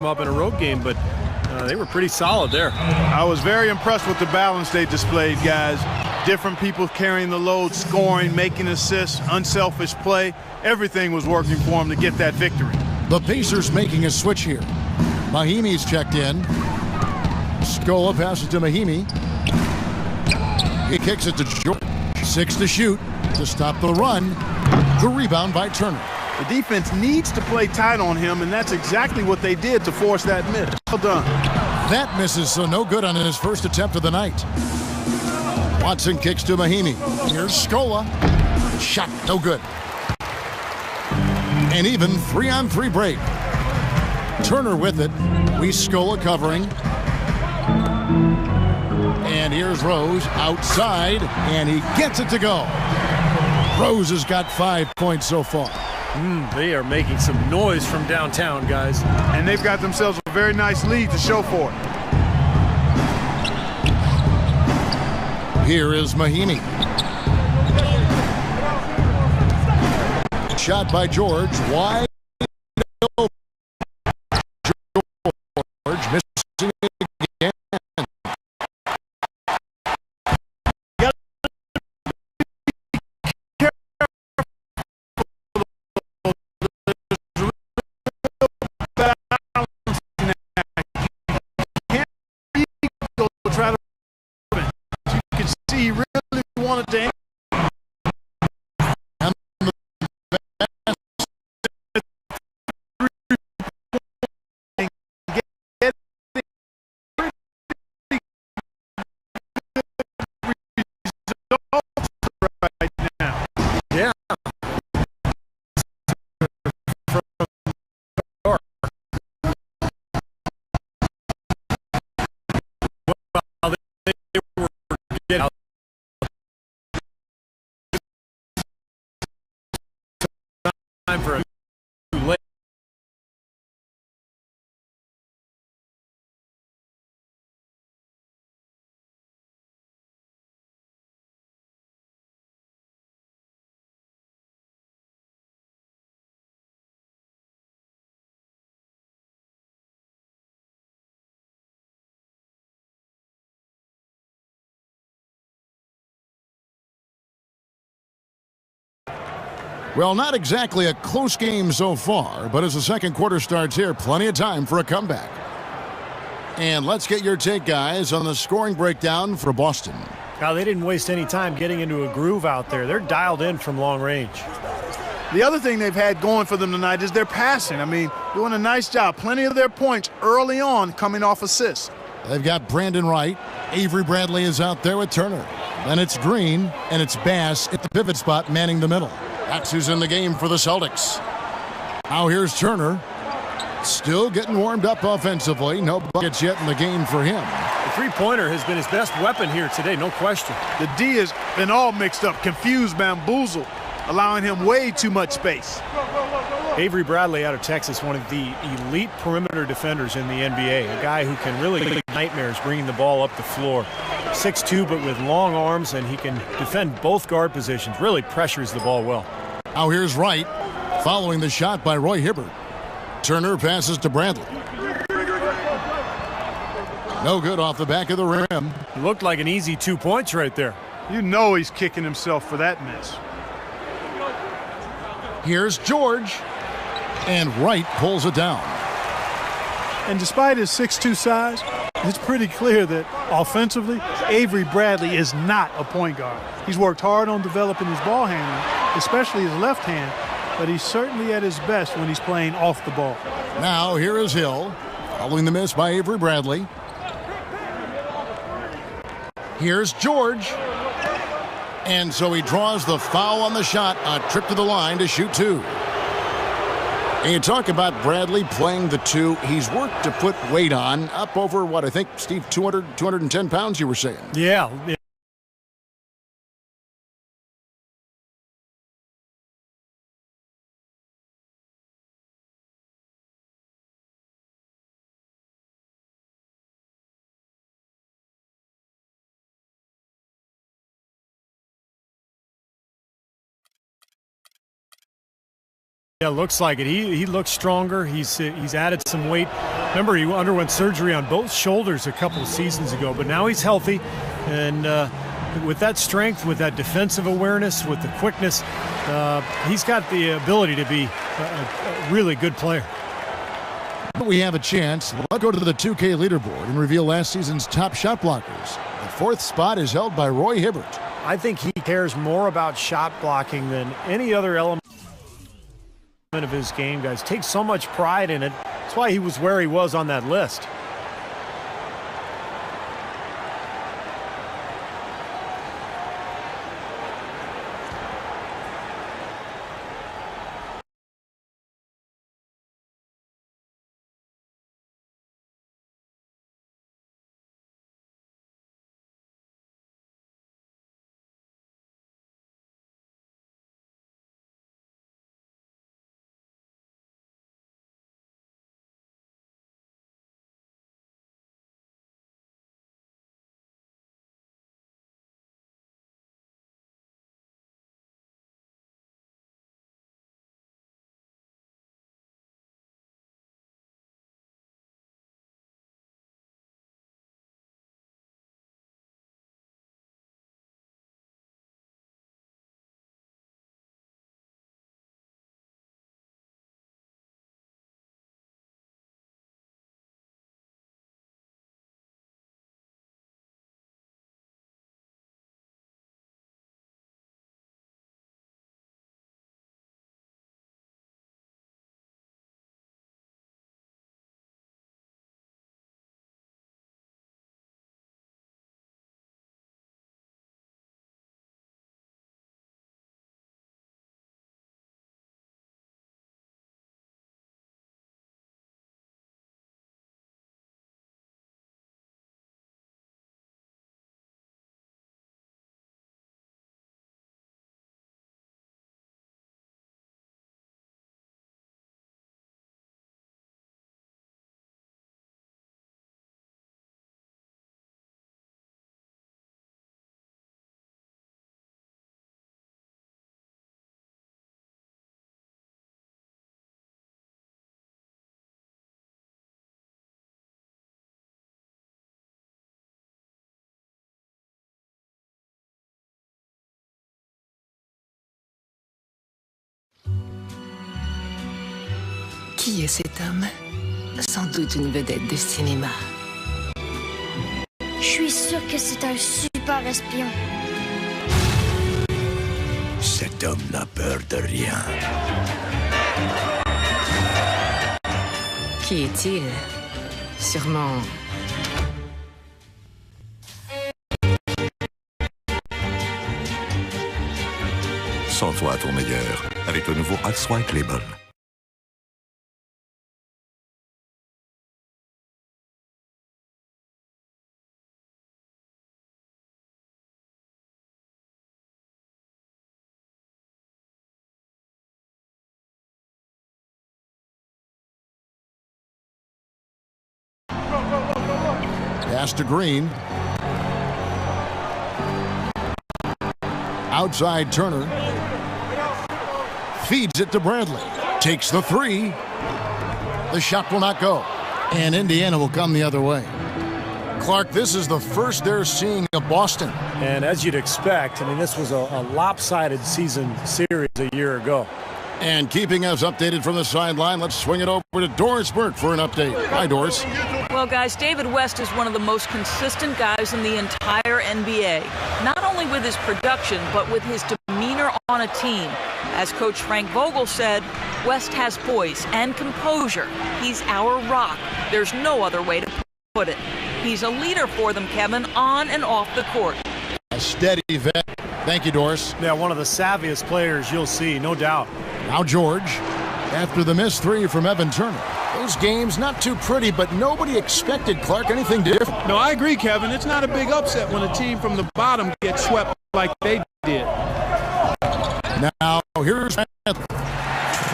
up in a road game, but they were pretty solid there. I was very impressed with the balance they displayed, guys. Different people carrying the load, scoring, making assists, unselfish play. Everything was working for them to get that victory. The Pacers making a switch here. Mahimi's checked in. Scola passes to Mahimi. He kicks it to George. 6 to shoot to stop the run. The rebound by Turner. The defense needs to play tight on him, and that's exactly what they did to force that miss. Well done. That misses, so no good on his first attempt of the night. Watson kicks to Mahimi. Here's Scola. Shot no good. And even 3-on-3 break. Turner with it. Scola covering. And here's Rose outside, and he gets it to go. Rose has got 5 points so far. They are making some noise from downtown, guys. And they've got themselves a very nice lead to show for it. Here is Mahimi. Shot by George. Wide open. George missing it again. He really wanted to. Right now. Yeah. Well, they were getting out. Time for a too late. Well, not exactly a close game so far, but as the second quarter starts here, plenty of time for a comeback. And let's get your take, guys, on the scoring breakdown for Boston. Now, they didn't waste any time getting into a groove out there. They're dialed in from long range. The other thing they've had going for them tonight is their passing. I mean, doing a nice job. Plenty of their points early on coming off assists. They've got Brandon Wright. Avery Bradley is out there with Turner. Then it's Green, and it's Bass at the pivot spot manning the middle. That's who's in the game for the Celtics. Now here's Turner. Still getting warmed up offensively. No buckets yet in the game for him. The three-pointer has been his best weapon here today, no question. The D has been all mixed up, confused, bamboozled, allowing him way too much space. Avery Bradley out of Texas, one of the elite perimeter defenders in the NBA, a guy who can really make nightmares bringing the ball up the floor. 6'2", but with long arms, and he can defend both guard positions, really pressures the ball well. Now here's Wright, following the shot by Roy Hibbert. Turner passes to Bradley. No good off the back of the rim. It looked like an easy 2 points right there. You know he's kicking himself for that miss. Here's George. And Wright pulls it down. And despite his 6'2" size, it's pretty clear that offensively, Avery Bradley is not a point guard. He's worked hard on developing his ball handling, especially his left hand, but he's certainly at his best when he's playing off the ball. Now here is Hill, following the miss by Avery Bradley. Here's George. And so he draws the foul on the shot, a trip to the line to shoot two. And you talk about Bradley playing the two. He's worked to put weight on, up over, what, I think, Steve, 210 pounds, you were saying. Yeah. Yeah, looks like it. He looks stronger. He's added some weight. Remember, he underwent surgery on both shoulders a couple of seasons ago, but now he's healthy. And with that strength, with that defensive awareness, with the quickness, he's got the ability to be a really good player. We have a chance. Let's go to the 2K leaderboard and reveal last season's top shot blockers. The fourth spot is held by Roy Hibbert. I think he cares more about shot blocking than any other element of his game, guys. Takes so much pride in it. That's why he was where he was on that list. Qui est cet homme? Sans doute une vedette de cinéma. Je suis sûr que c'est un super espion. Cet homme n'a peur de rien. Qui est-il? Sûrement... Sens-toi à ton meilleur avec le nouveau Ice White Label. Pass to Green. Outside Turner. Feeds it to Bradley. Takes the three. The shot will not go. And Indiana will come the other way. Clark, this is the first they're seeing of Boston. And as you'd expect, I mean, this was a lopsided season series a year ago. And keeping us updated from the sideline, let's swing it over to Doris Burke for an update. Hi, Doris. Well, guys, David West is one of the most consistent guys in the entire NBA. Not only with his production, but with his demeanor on a team. As Coach Frank Vogel said, West has poise and composure. He's our rock. There's no other way to put it. He's a leader for them, Kevin, on and off the court. A steady vet. Thank you, Doris. Yeah, one of the savviest players you'll see, no doubt. Now George, after the missed three from Evan Turner. Those games not too pretty, but nobody expected, Clark, anything different. No, I agree, Kevin. It's not a big upset when a team from the bottom gets swept like they did. Now, here's 12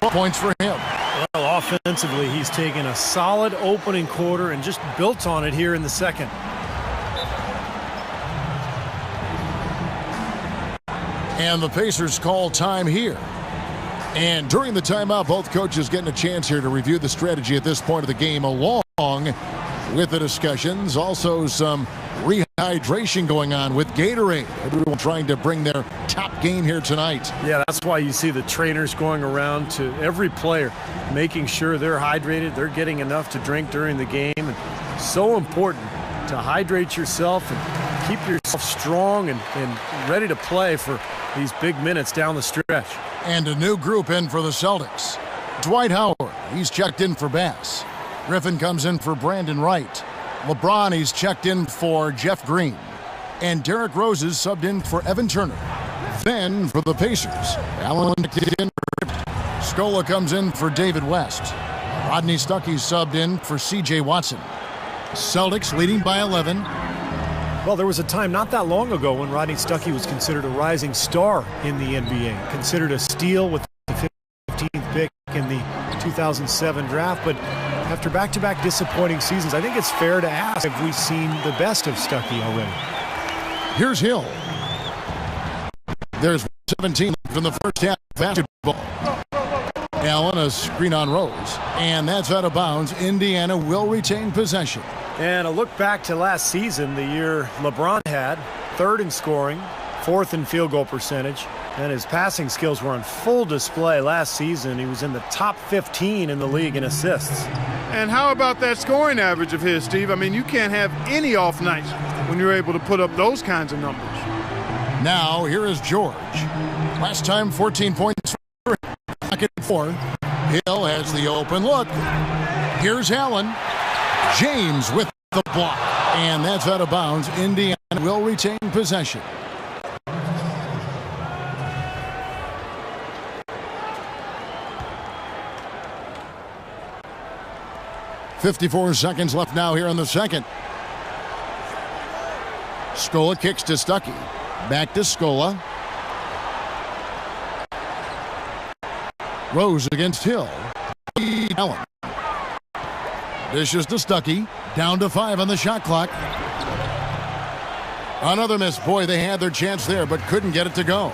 points for him. Well, offensively, he's taken a solid opening quarter and just built on it here in the second. And the Pacers call time here. And during the timeout, both coaches getting a chance here to review the strategy at this point of the game along with the discussions. Also some rehydration going on with Gatorade. Everyone trying to bring their top game here tonight. Yeah, that's why you see the trainers going around to every player, making sure they're hydrated, they're getting enough to drink during the game. And so important to hydrate yourself and keep yourself strong and ready to play for these big minutes down the stretch. And a new group in for the Celtics. Dwight Howard, he's checked in for Bass. Griffin comes in for Brandon Wright. LeBron, he's checked in for Jeff Green. And Derrick Rose is subbed in for Evan Turner. Then for the Pacers, Allen checked in for Scola comes in for David West. Rodney Stuckey subbed in for C.J. Watson. Celtics leading by 11. Well, there was a time not that long ago when Rodney Stuckey was considered a rising star in the NBA, considered a steal with the 15th pick in the 2007 draft. But after back-to-back disappointing seasons, I think it's fair to ask, have we seen the best of Stuckey already? Here's Hill. There's 17 left in the first half of basketball. Allen, a screen on Rose, and that's out of bounds. Indiana will retain possession. And a look back to last season, the year LeBron had, third in scoring, fourth in field goal percentage, and his passing skills were on full display last season. He was in the top 15 in the league in assists. And how about that scoring average of his, Steve? I mean, you can't have any off nights when you're able to put up those kinds of numbers. Now, here is George. Last time, 14 points for pocket 4. Hill has the open look. Here's Allen. James with the block. And that's out of bounds. Indiana will retain possession. .54 seconds left now here in the second. Scola kicks to Stuckey. Back to Scola. Rose against Hill. Allen. Dishes to Stuckey. Down to 5 on the shot clock. Another miss. Boy, they had their chance there, but couldn't get it to go.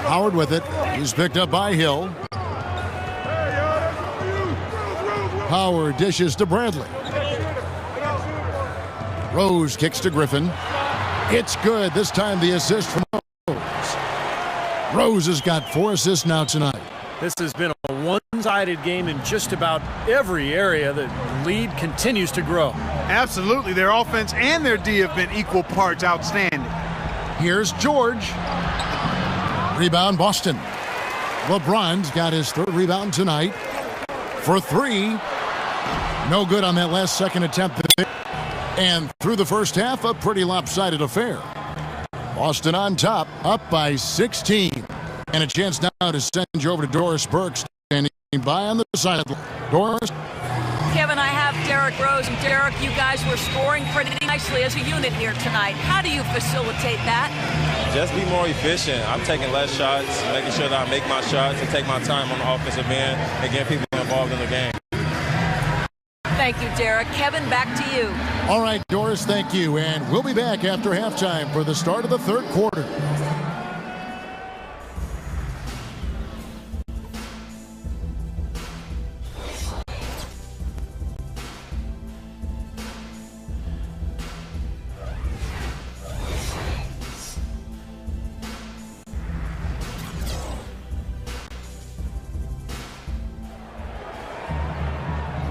Howard with it. He's picked up by Hill. Howard dishes to Bradley. Rose kicks to Griffin. It's good. This time the assist from Rose. Rose has got 4 assists now tonight. This has been a one-sided game in just about every area. The lead continues to grow. Absolutely. Their offense and their D have been equal parts outstanding. Here's George. Rebound, Boston. LeBron's got his 3rd rebound tonight. For 3. No good on that last second attempt. And through the first half, a pretty lopsided affair. Boston on top, up by 16. And a chance now to send you over to Doris Burke, standing by on the sideline. Doris? Kevin, I have Derrick Rose. And Derrick, you guys were scoring pretty nicely as a unit here tonight. How do you facilitate that? Just be more efficient. I'm taking less shots, making sure that I make my shots and take my time on the offensive end and get people involved in the game. Thank you, Derrick. Kevin, back to you. All right, Doris, thank you. And we'll be back after halftime for the start of the 3rd quarter.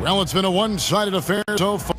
Well, it's been a one-sided affair so far.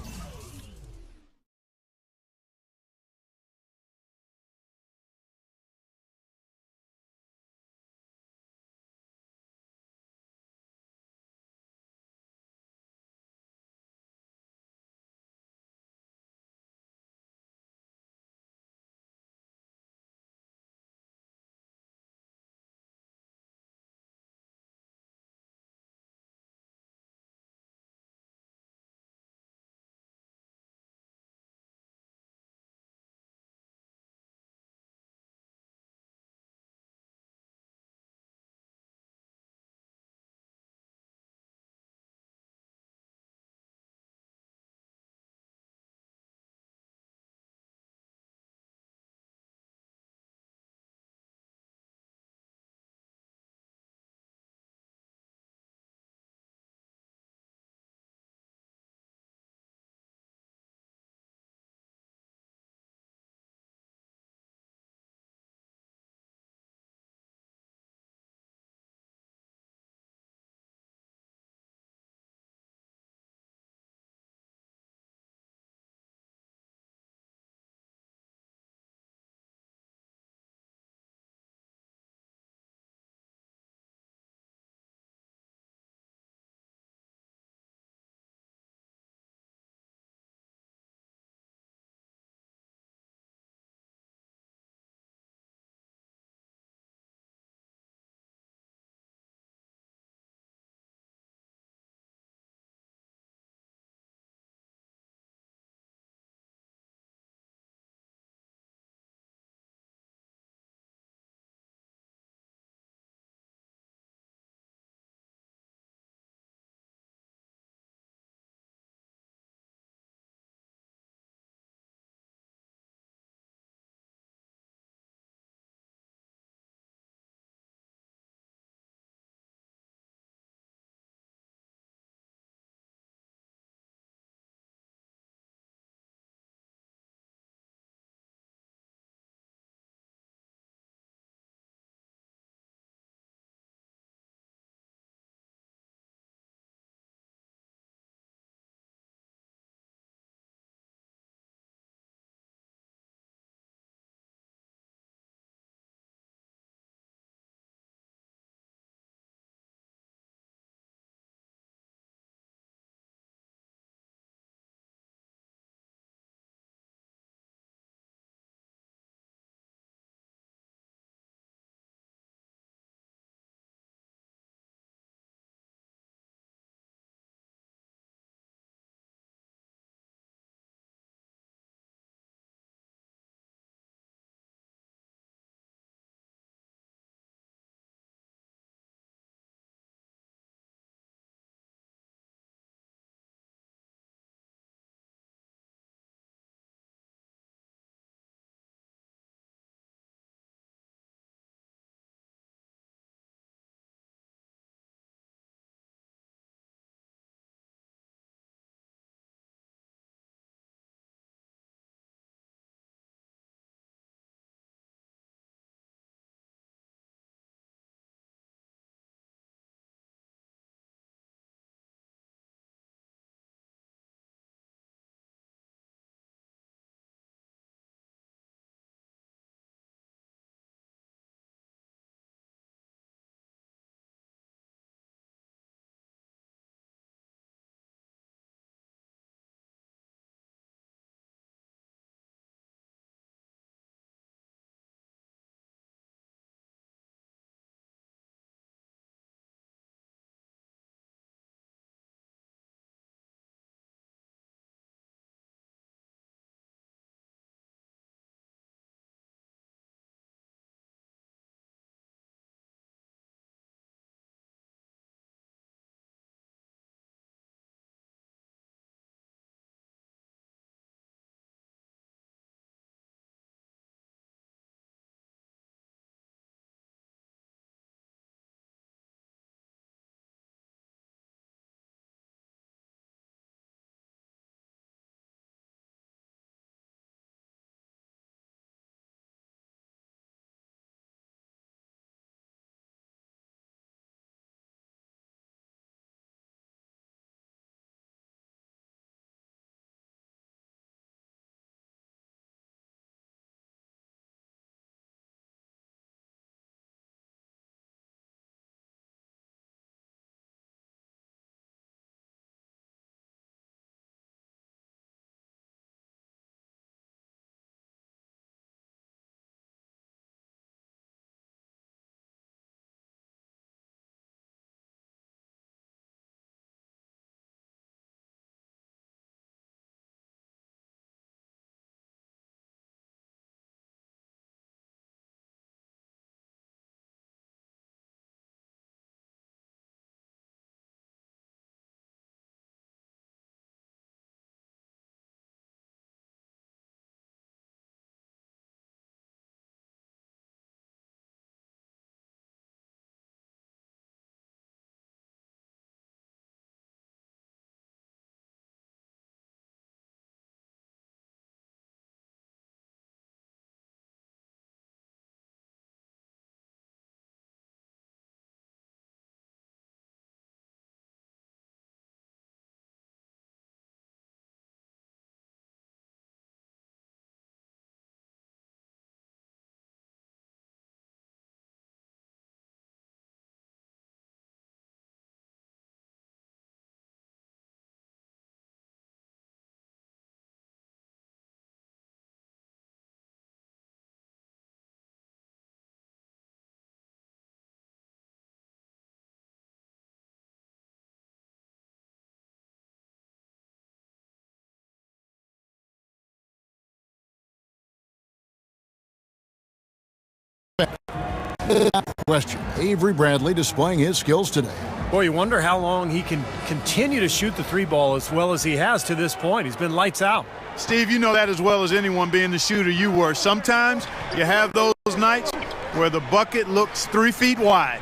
Question. Avery Bradley displaying his skills today. Boy, you wonder how long he can continue to shoot the three ball as well as he has to this point. He's been lights out. Steve, you know that as well as anyone, being the shooter you were. Sometimes you have those nights where the bucket looks 3 feet wide.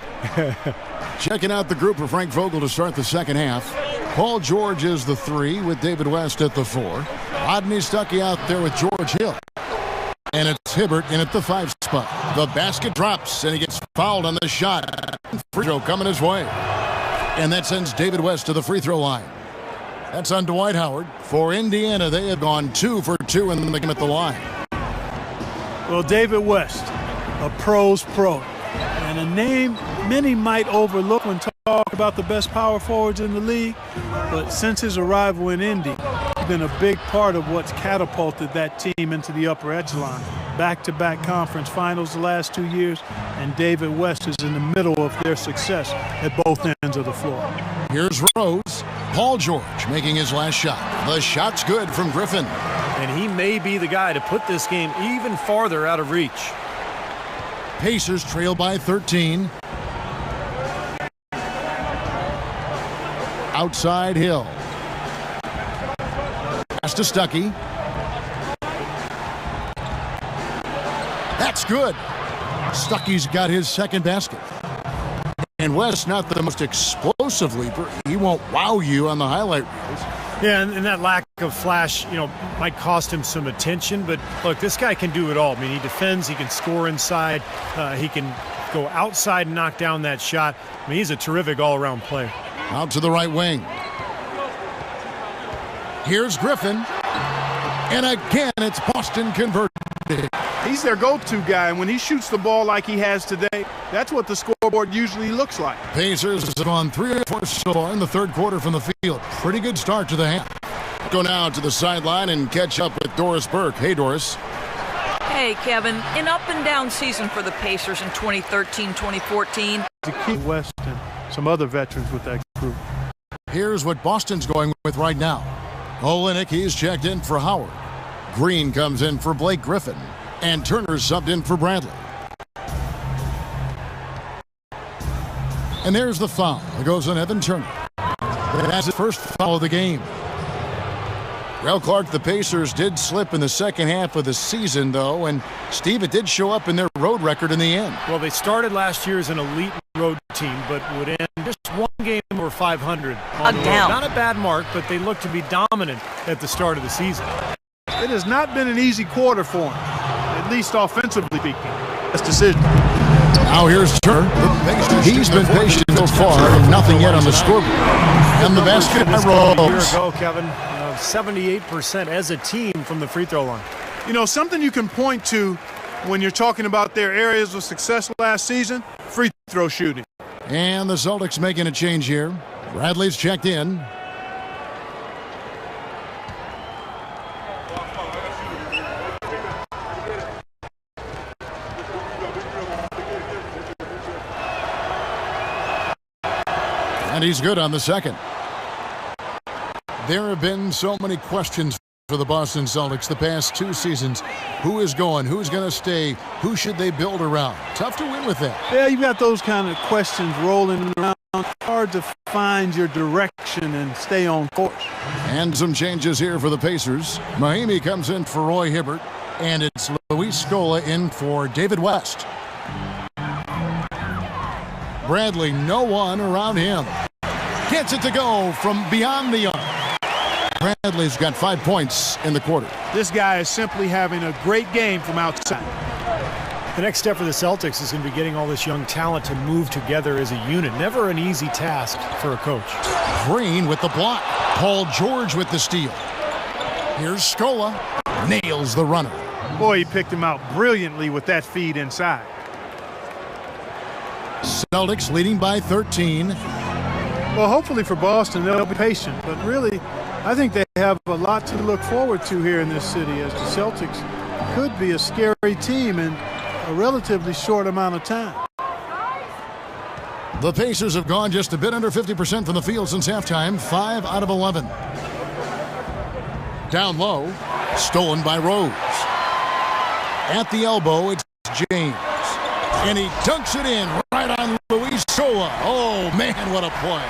Checking out the group for Frank Vogel to start the second half. Paul George is the 3 with David West at the 4. Rodney Stuckey out there with George Hill. And it's Hibbert in at the 5 spot. The basket drops, and he gets fouled on the shot. Free throw coming his way. And that sends David West to the free throw line. That's on Dwight Howard. For Indiana, they have gone 2 for 2 in the game at the line. Well, David West, a pro's pro. And a name many might overlook when talk about the best power forwards in the league. But since his arrival in Indy, he's been a big part of what's catapulted that team into the upper echelon. Back-to-back conference finals the last 2 years, and David West is in the middle of their success at both ends of the floor. Here's Rose. Paul George making his last shot. The shot's good from Griffin. And he may be the guy to put this game even farther out of reach. Pacers trail by 13. Outside Hill. Pass to Stuckey. That's good. Stuckey's got his second basket. And West, not the most explosive leaper. He won't wow you on the highlight reels. Yeah, and that lack of flash, might cost him some attention. But, look, this guy can do it all. I mean, he defends, he can score inside, he can go outside and knock down that shot. I mean, he's a terrific all-around player. Out to the right wing. Here's Griffin. And again, it's Boston converted. He's their go-to guy, and when he shoots the ball like he has today, that's what the scoreboard usually looks like. Pacers have gone 3 or 4 so far in the third quarter from the field. Pretty good start to the half. Go now to the sideline and catch up with Doris Burke. Hey, Doris. Hey, Kevin. An up-and-down season for the Pacers in 2013-2014. To keep West and some other veterans with that group. Here's what Boston's going with right now. Olynyk, he's checked in for Howard. Green comes in for Blake Griffin. And Turner's subbed in for Bradley. And there's the foul. It goes on Evan Turner. That's his first foul of the game. Well, Clark, the Pacers did slip in the second half of the season, though, and Steve, it did show up in their road record in the end. Well, they started last year as an elite road team, but would end just one game over 500. Not a bad mark, but they looked to be dominant at the start of the season. It has not been an easy quarter for him, at least offensively speaking. That's decision. Now here's Turner. He's been patient so far, and nothing yet on the scoreboard. And the basket rolls. A year ago, Kevin, 78% as a team from the free throw line. Something you can point to when you're talking about their areas of success last season, free throw shooting. And the Celtics making a change here. Bradley's checked in. And he's good on the second. There have been so many questions for the Boston Celtics the past 2 seasons. Who is going? Who's going to stay? Who should they build around? Tough to win with that. Yeah, you got those kind of questions rolling around. Hard to find your direction and stay on course. And some changes here for the Pacers. Mahimi comes in for Roy Hibbert. And it's Luis Scola in for David West. Bradley, no one around him. Gets it to go from beyond the arc. Bradley's got 5 points in the quarter. This guy is simply having a great game from outside. The next step for the Celtics is going to be getting all this young talent to move together as a unit. Never an easy task for a coach. Green with the block. Paul George with the steal. Here's Scola. Nails the runner. Boy, he picked him out brilliantly with that feed inside. Celtics leading by 13. Well, hopefully for Boston, they'll be patient. But really, I think they have a lot to look forward to here in this city, as the Celtics could be a scary team in a relatively short amount of time. The Pacers have gone just a bit under 50% from the field since halftime, 5 out of 11. Down low, stolen by Rose. At the elbow, it's James. And he dunks it in right on Luis Sola. Oh, man, what a play.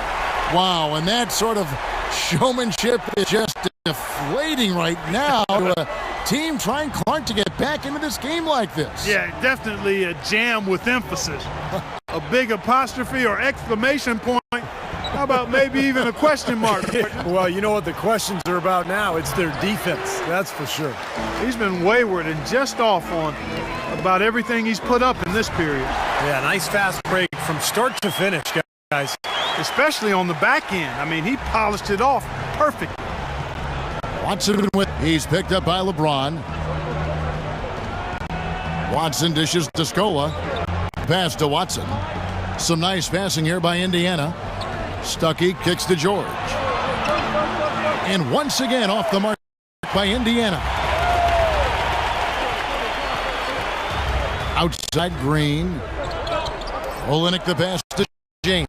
Wow, and that sort of showmanship is just deflating right now to a team trying Clark to get back into this game like this. Yeah, definitely a jam with emphasis. A big apostrophe or exclamation point. How about maybe even a question mark? Well, you know what the questions are about now. It's their defense, that's for sure. He's been wayward and just off on about everything he's put up in this period. Yeah, nice fast break from start to finish, guys. Especially on the back end. I mean, he polished it off perfect. Watson with, he's picked up by LeBron. Watson dishes to Scola. Pass to Watson. Some nice passing here by Indiana. Stuckey kicks to George. And once again off the mark by Indiana. Outside Green. Olynyk the pass to James.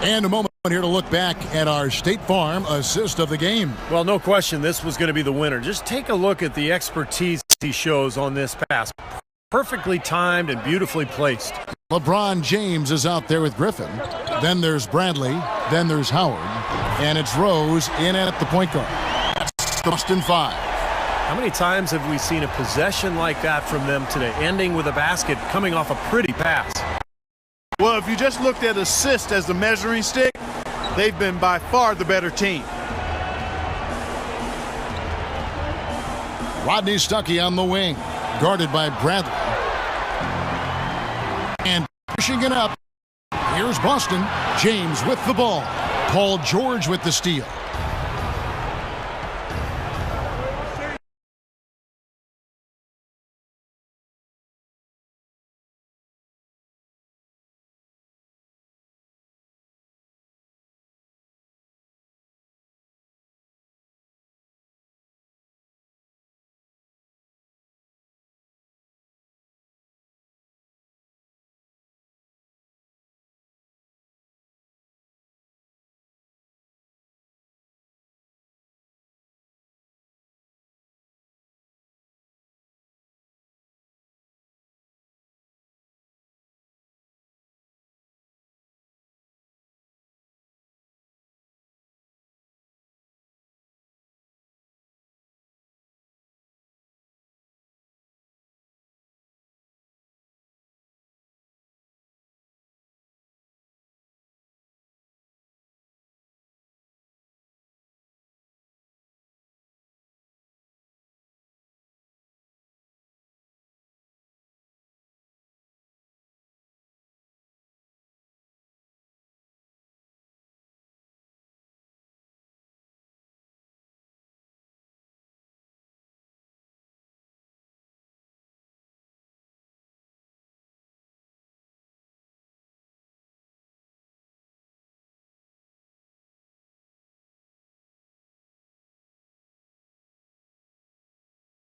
And a moment here to look back at our State Farm assist of the game. Well, no question this was going to be the winner. Just take a look at the expertise he shows on this pass. Perfectly timed and beautifully placed. LeBron James is out there with Griffin. Then there's Bradley. Then there's Howard. And it's Rose in at the point guard. That's Boston 5. How many times have we seen a possession like that from them today, ending with a basket coming off a pretty pass? Well, if you just looked at assist as the measuring stick, they've been by far the better team. Rodney Stuckey on the wing, guarded by Bradley. And pushing it up, here's Boston. James with the ball. Paul George with the steal.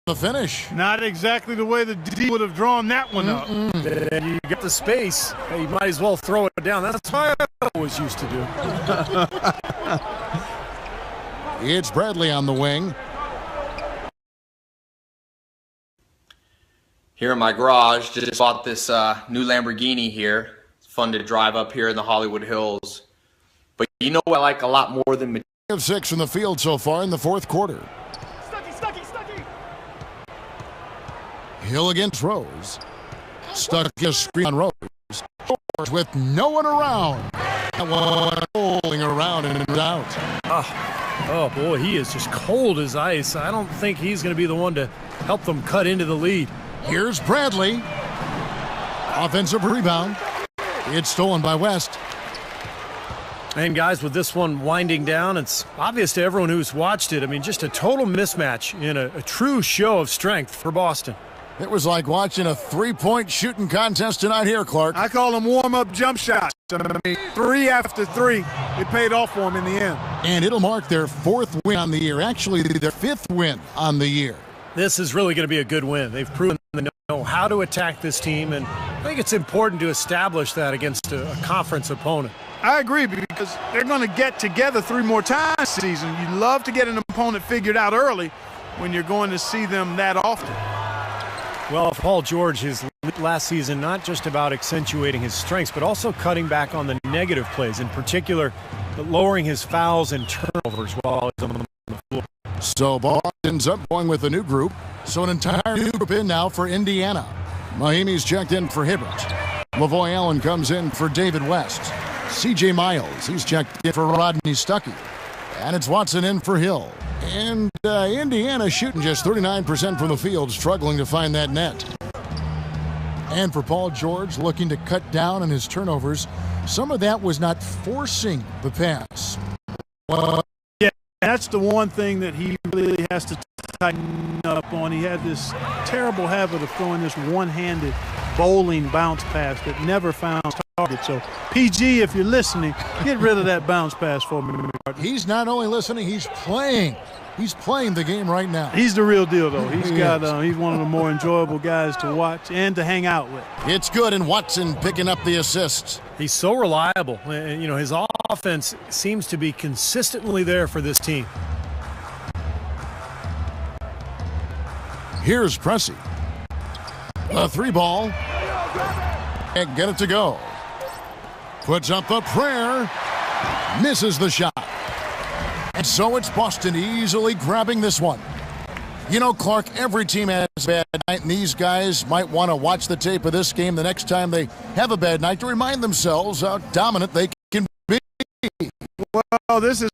The finish. Not exactly the way the D would have drawn that one up. You got the space. You might as well throw it down. That's what I always used to do. It's Bradley on the wing. Here in my garage, just bought this new Lamborghini here. It's fun to drive up here in the Hollywood Hills. But you know what I like a lot more than... 6 from the field so far in the fourth quarter. Hill against Rose. Stuck a screen on Rose. George with no one around. That one rolling around and out. Oh, boy, he is just cold as ice. I don't think he's going to be the one to help them cut into the lead. Here's Bradley. Offensive rebound. It's stolen by West. And, guys, with this one winding down, it's obvious to everyone who's watched it. I mean, just a total mismatch in a true show of strength for Boston. It was like watching a three-point shooting contest tonight here, Clark. I call them warm-up jump shots. I mean, 3 after 3. It paid off for them in the end. And it'll mark their 4th win on the year. Actually, their 5th win on the year. This is really going to be a good win. They've proven they know how to attack this team, and I think it's important to establish that against a conference opponent. I agree, because they're going to get together 3 more times this season. You love to get an opponent figured out early when you're going to see them that often. Well, Paul George, his last season, not just about accentuating his strengths, but also cutting back on the negative plays, in particular, lowering his fouls and turnovers while he's on the floor. So Boston ends up going with a new group. So an entire new group in now for Indiana. Mahimi's checked in for Hibbert. Lavoy Allen comes in for David West. C.J. Miles, he's checked in for Rodney Stuckey. And it's Watson in for Hill. And Indiana shooting just 39% from the field, struggling to find that net. And for Paul George, looking to cut down on his turnovers, some of that was not forcing the pass. Yeah, that's the one thing that he really has to tighten up on. He had this terrible habit of throwing this one-handed bowling bounce pass that never found target. So, PG, if you're listening, get rid of that bounce pass for me. He's not only listening, he's playing He's playing the game right now. He's the real deal, though. He's one of the more enjoyable guys to watch and to hang out with. It's good, and Watson picking up the assist. He's so reliable. And, his offense seems to be consistently there for this team. Here's Pressey. A 3-ball. Can't get it to go. Puts up the prayer. Misses the shot. And so it's Boston easily grabbing this one. Clark, every team has a bad night, and these guys might want to watch the tape of this game the next time they have a bad night to remind themselves how dominant they can be. Well, this is